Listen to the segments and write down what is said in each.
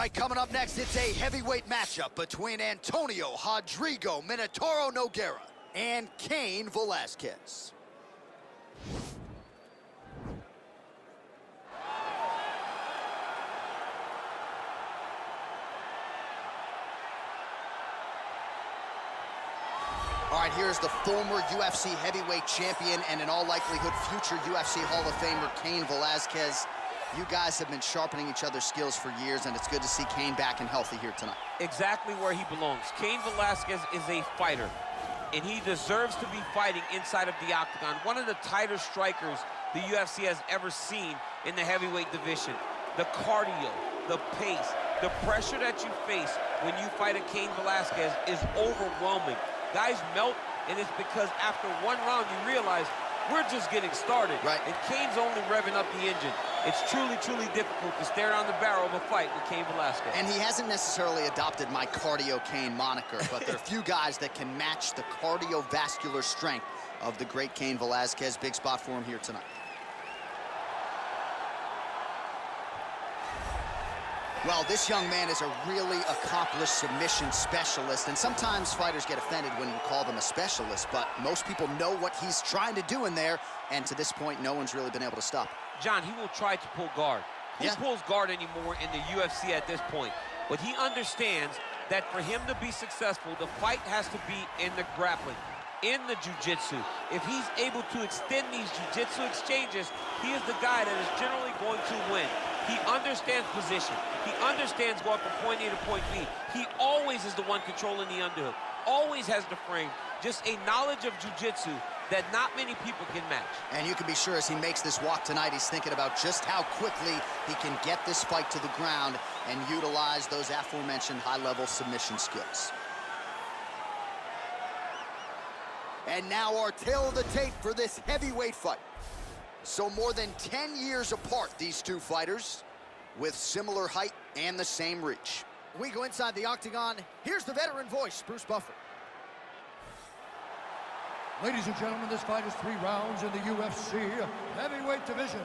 right, coming up next, it's a heavyweight matchup between Antonio Rodrigo Minotauro Nogueira and Cain Velasquez. All right, here's the former UFC heavyweight champion and in all likelihood future UFC Hall of Famer Cain Velasquez. You guys have been sharpening each other's skills for years, and it's good to see Cain back and healthy here tonight. Exactly where he belongs. Cain Velasquez is a fighter, and he deserves to be fighting inside of the octagon. One of the tighter strikers the UFC has ever seen in the heavyweight division. The cardio, the pace, the pressure that you face when you fight a Cain Velasquez is overwhelming. Guys melt, and it's because after one round you realize we're just getting started. Right. And Cain's only revving up the engine. It's truly, truly difficult to stare down the barrel of a fight with Cain Velasquez. And he hasn't necessarily adopted my Cardio Cain moniker, but there are few guys that can match the cardiovascular strength of the great Cain Velasquez. Big spot for him here tonight. Well, this young man is a really accomplished submission specialist, and sometimes fighters get offended when you call them a specialist, but most people know what he's trying to do in there, and to this point, no one's really been able to stop him. John, he will try to pull guard. Who pulls guard anymore in the UFC at this point? But he understands that for him to be successful, the fight has to be in the grappling, in the jiu-jitsu. If he's able to extend these jiu-jitsu exchanges, he is the guy that is generally going to win. He understands position. He understands going from point A to point B. He always is the one controlling the underhook. Always has the frame. Just a knowledge of jiu-jitsu that not many people can match. And you can be sure as he makes this walk tonight, he's thinking about just how quickly he can get this fight to the ground and utilize those aforementioned high-level submission skills. And now our tale of the tape for this heavyweight fight. So more than 10 years apart, these two fighters, with similar height and the same reach. We go inside the octagon. Here's the veteran voice, Bruce Buffer. Ladies and gentlemen, this fight is 3 rounds in the UFC heavyweight division.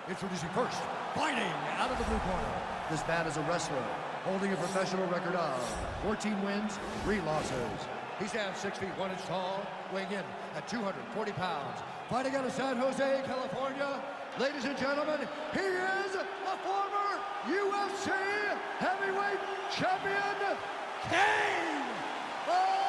Introducing first, fighting out of the blue corner. This man is a wrestler, holding a professional record of 14 wins, 3 losses. He stands 6 feet 1 inch tall, weighing in at 240 pounds. Fighting out of San Jose, California, ladies and gentlemen, he is the former UFC heavyweight champion, Cain Velasquez!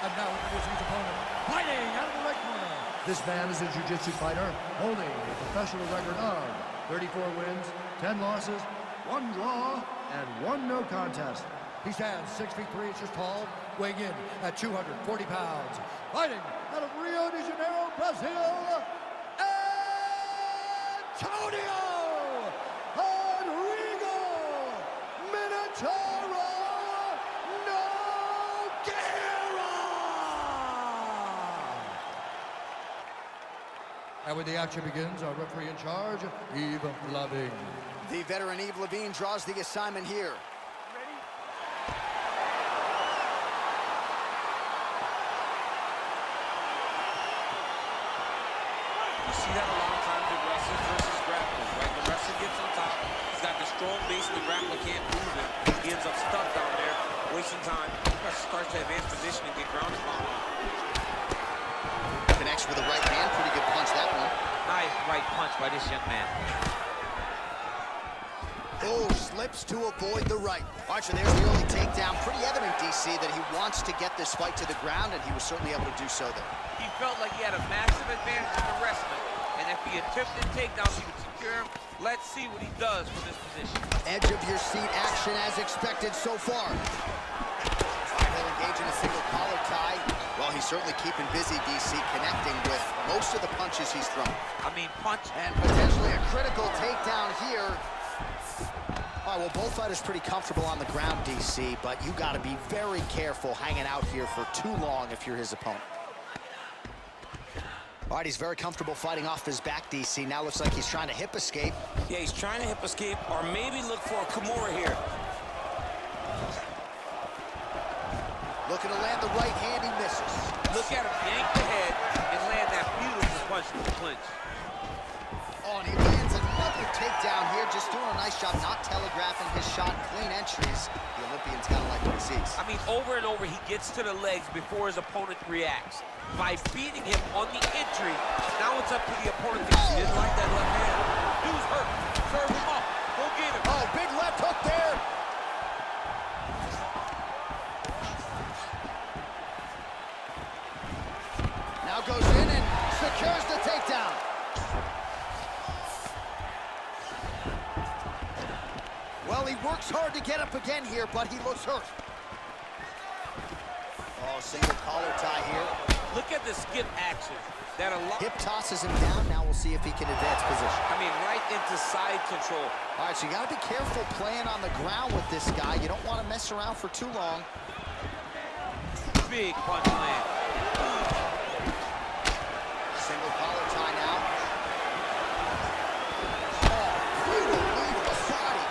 And now introducing his opponent, fighting out of the right corner. This man is a jiu-jitsu fighter, holding a professional record of 34 wins, 10 losses, 1 draw, and 1 no contest. He stands 6 feet 3 inches tall, weighing in at 240 pounds. Fighting out of Rio de Janeiro, Brazil, Antonio Rodrigo Minotauro Nogueira! And when the action begins, our referee in charge, Yves Lavigne. The veteran Yves Lavigne draws the assignment here. See that a lot of times with wrestlers versus grapplers, right? The wrestler gets on top, he's got the strong base, and the grappler can't move it. He ends up stuck down there, wasting time. He starts to advance position and get ground and pound. Connects with a right hand, pretty good punch that one. Nice right punch by this young man. Oh, slips to avoid the right. Archer, there's the early takedown. Pretty evident, DC, that he wants to get this fight to the ground, and he was certainly able to do so there. He felt like he had a massive advantage in the wrestling, and if he attempted takedowns, he would secure him. Let's see what he does from this position. Edge of your seat action as expected so far. He'll engage in a single collar tie. Well, he's certainly keeping busy, DC, connecting with most of the punches he's thrown. I mean, punch. And potentially a critical takedown here. All right, well, both fighters pretty comfortable on the ground, DC, but you got to be very careful hanging out here for too long if you're his opponent. All right, he's very comfortable fighting off his back, DC. Now looks like he's trying to hip escape. Yeah, he's trying to hip escape or maybe look for a Kimura here. Looking to land the right hand, he misses. Look at him yank the head and land that beautiful punch from the clinch. Oh, and he lands another takedown here, just doing a nice job not telegraphing his shot. Clean entries. The Olympian's kind of like what he sees. I mean, over and over, he gets to the legs before his opponent reacts. By beating him on the entry, now it's up to the opponent to... He didn't like that left hand. Dude's hurt. Serve him up. Go get him. Oh, big left hook there. Now goes in and secures the takedown. Well, he works hard to get up again here, but he looks hurt. Oh, single collar tie here. Look at the skip action. That a lot. Hip tosses him down. Now we'll see if he can advance position. I mean, right into side control. All right, so you got to be careful playing on the ground with this guy. You don't want to mess around for too long. Big punch land. Single collar tie now. Oh, brutal lead of the body.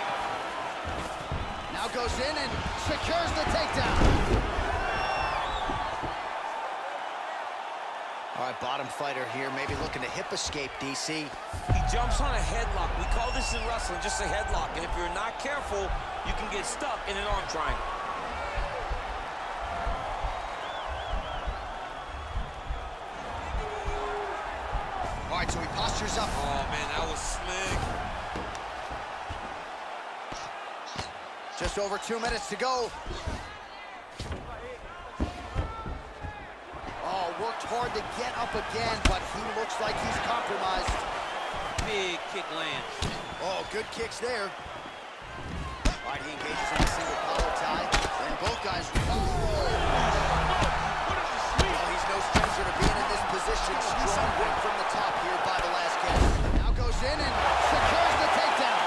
Now goes in and secures the takedown. All right, bottom fighter here, maybe looking to hip escape, DC. He jumps on a headlock. We call this in wrestling just a headlock. And if you're not careful, you can get stuck in an arm triangle. All right, so he postures up. Oh, man, that was slick. Just over 2 minutes to go. Oh, worked hard to get up again, but he looks like he's compromised. Big kick lands. Oh, good kicks there. All right, he engages in a single collar tie. And both guys... Oh, he's no stranger to being in this position. Strong whip from the top here by the last catch. Now goes in and secures the takedown.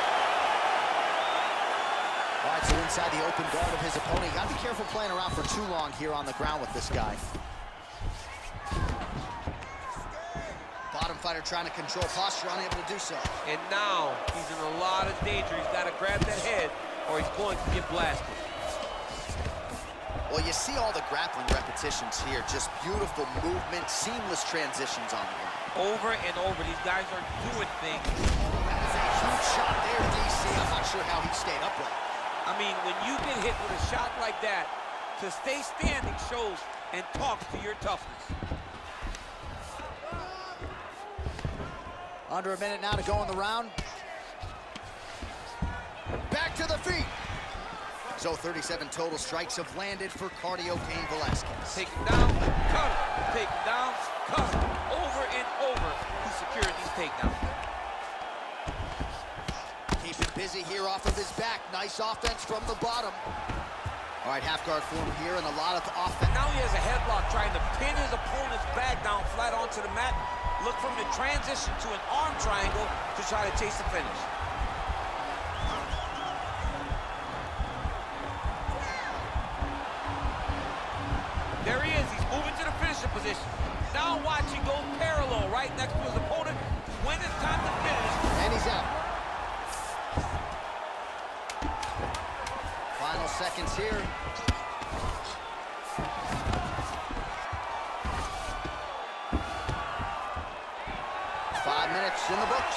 All right, so inside the open guard of his opponent. You gotta be careful playing around for too long here on the ground with this guy. Bottom fighter trying to control posture, unable to do so. And now he's in a lot of danger. He's got to grab that head or he's going to get blasted. Well, you see all the grappling repetitions here. Just beautiful movement, seamless transitions on the ground. Over and over, these guys are doing things. That was a huge shot there, DC. I'm not sure how he stayed upright. I mean, when you get hit with a shot like that, to stay standing shows and talks to your toughness. Under a minute now to go in the round. Back to the feet. So 37 total strikes have landed for Cardio Cain Velasquez. Take him down, cut him. Take him down, cut him. Over and over, he secured these takedowns. Keep it busy here off of his back. Nice offense from the bottom. All right, half guard form here and a lot of offense. Now he has a headlock trying to pin his opponent's back down flat onto the mat. Look for him to transition to an arm triangle to try to chase the finish. There he is. He's moving to the finisher position. Now watch him go parallel right next to his opponent. When it's time to finish. And he's out. Final seconds here. 5 minutes in the books.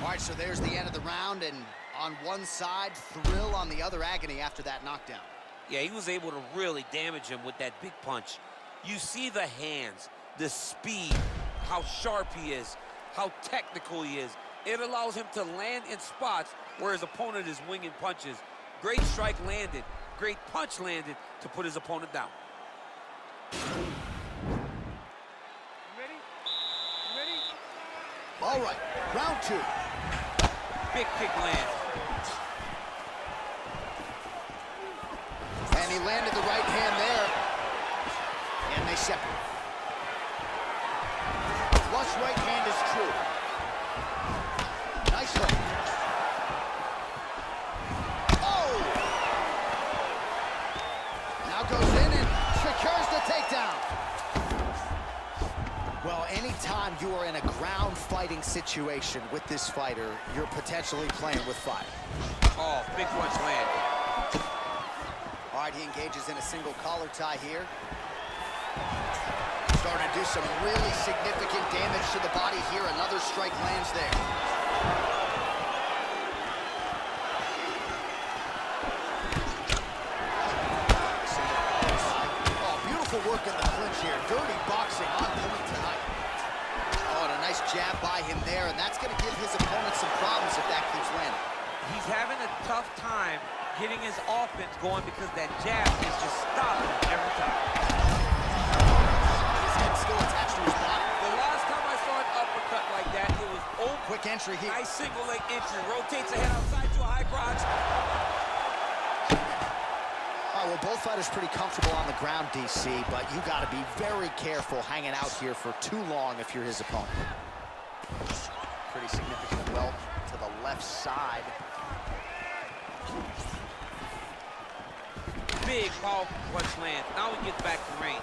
All right, so there's the end of the round, and on one side, thrill, on the other, agony after that knockdown. Yeah, he was able to really damage him with that big punch. You see the hands, the speed, how sharp he is, how technical he is. It allows him to land in spots where his opponent is winging punches. Great strike landed, great punch landed to put his opponent down. All right, round two. Big kick lands. And he landed the right hand there. And they separate. Flush right hand is true. Nice hook. Oh! Now goes in and secures the takedown. Well, any anytime you are in a ground fighting situation with this fighter, you're potentially playing with fire. Oh, big punch land. All right, he engages in a single collar tie here. Starting to do some really significant damage to the body here. Another strike lands there. Oh, beautiful work in the clinch here. Dirty boxing on point tonight. Oh, and a nice jab by him there, and that's going to give his opponent some problems if that keeps landing. He's having a tough time getting his offense going because that jab is just stopping every time. His head still attached to his body. The last time I saw an uppercut like that, it was old. Quick entry here. Nice single leg entry. Rotates the head outside to a high crotch. All right, well, both fighters pretty comfortable on the ground, DC, but you got to be very careful hanging out here for too long if you're his opponent. Pretty significant welt to the left side. Big, powerful punch land. Now he gets back to range.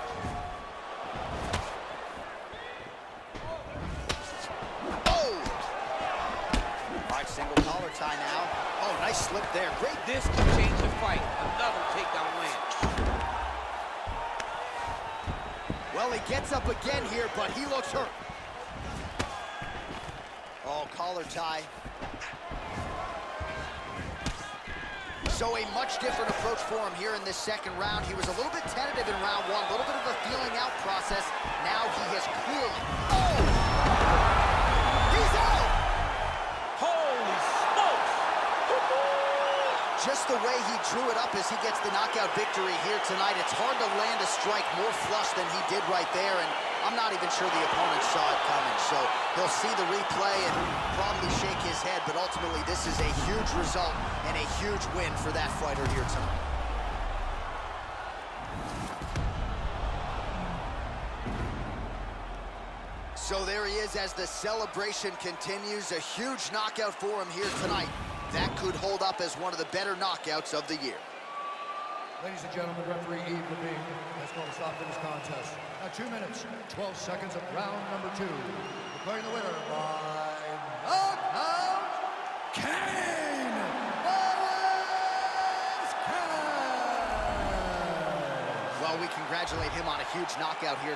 Oh! All right, single collar tie now. Oh, nice slip there. Great. This can change the fight. Another takedown land. Well, he gets up again here, but he looks hurt. Oh, collar tie. So a much different approach for him here in this second round. He was a little bit tentative in round one, a little bit of a feeling out process. Now he has clearly... Oh! He's out! Holy smokes! Just the way he drew it up as he gets the knockout victory here tonight. It's hard to land a strike more flush than he did right there, and I'm not even sure the opponent saw it coming. So he'll see the replay and probably shake his head, but ultimately this is a huge result and a huge win for that fighter here tonight. So there he is as the celebration continues. A huge knockout for him here tonight. That could hold up as one of the better knockouts of the year. Ladies and gentlemen, referee Yves Levine has called a stop to this contest. At 2 minutes, 12 seconds of round number 2. Declaring the winner by knockout, Cain! Well, we congratulate him on a huge knockout here.